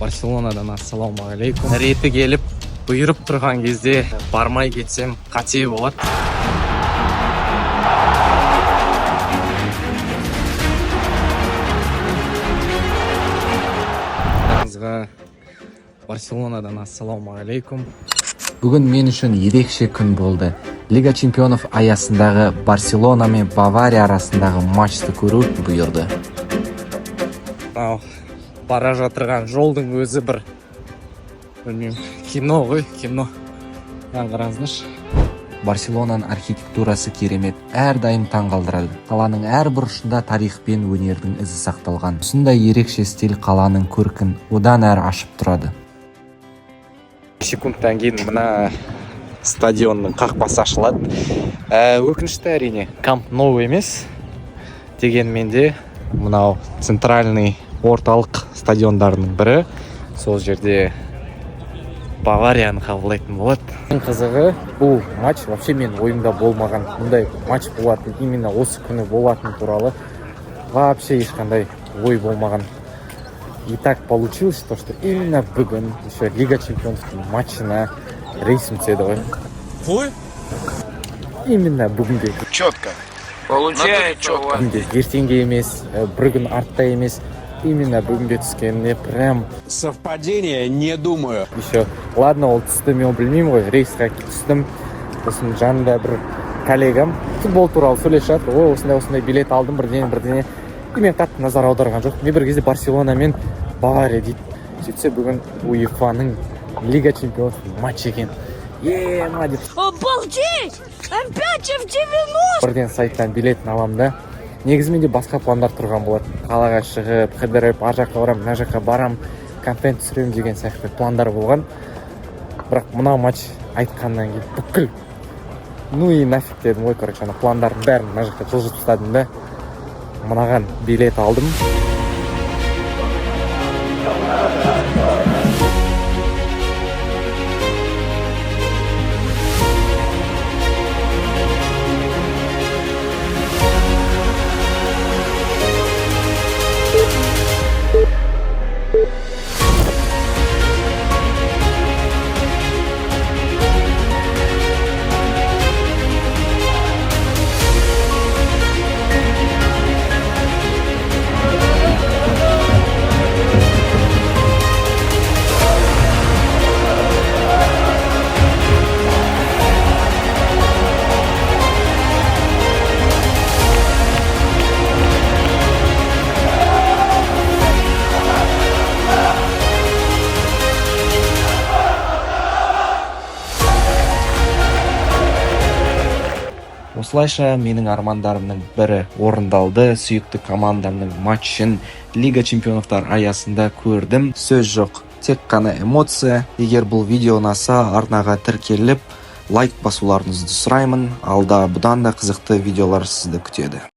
Барселонадан ассалаумағалейкум. Реті келіп, бұйырып тұрған кезде бармай кетсем қате болады. Барселонадан ассалаумағалейкум. Бүгін мен үшін ерекше күн болды. Лига чемпионов аясындағы Барселона мен Бавария арасындағы матчты көру бұйырды. Бара жатырған жолдың өзі бір кино ғой, кино. Қараңыздаршы. Барселонаның архитектурасы керемет, әрдайым таңғалдырады. Қаланың әр бұрышында тарих пен өнердің ізі сақталған. Осындай ерекше стиль қаланың көркін одан әрі ашып тұрады. Секундтан кейін мына стадионның қақпасы ашылады. Өкінішті әрине, Камп Ноу емес. Дегенмен де мынау центральный орталық стадиондарының бірі. Сол жерде Баварияны қабылдайтын болады. Ең қызығы, бұл матч вообще мен ойымда болмаған. Мұндай матч болатын, именно осы күні болатын туралы вообще ешқандай ой болмаған. И так получилось, что именно бүгін еще Лига чемпионов матчына рейсім түседі ғой. Қой? Именно бүгінге. Четко. Получается, Бүгінге ертеңге емес, бір күн артта емес. Именно бүгінге түскеніне прям... Совпадение, не думаю. Еще, ладно, ол түсті мен білмеймін ғой, рейсқа түстім. Осының жанында бір коллегам футбол туралы сөйлесіп жатыр. Ой, осындай билет алдым, бірдеңе. И мен қатты назар аударған жоқ. Мен бір кезде Барселона мен Бавария дейді. Сөйтсе бүгін УЕФА-ның Лига чемпионов матч екен. Ема деп. Обалдеть! Опять в 90! Бірден сайттан билетін аламын да. Негізімен де басқа пландар тұрған болады. Қалаға шығып, қыдырып, ар жаққа барам, мына жаққа барам, контент түсірем деген сияқты пландар болған. Бірақ мына матч айтқаннан кейін бүкіл ну и нафиг дедім ғой, короче, ана пландардың бәрін мына жаққа жылжытып тастадым да. Мынаған билет алдым. Осылайша менің армандарымның бірі орындалды. Сүйікті командамның матчын Лига чемпионовтар аясында көрдім. Сөз жоқ, тек қана эмоция. Егер бұл видео ұнаса, арнаға тіркеліп, лайк басуларыңызды сұраймын. Алда бұдан да қызықты видеолар сізді күтеді.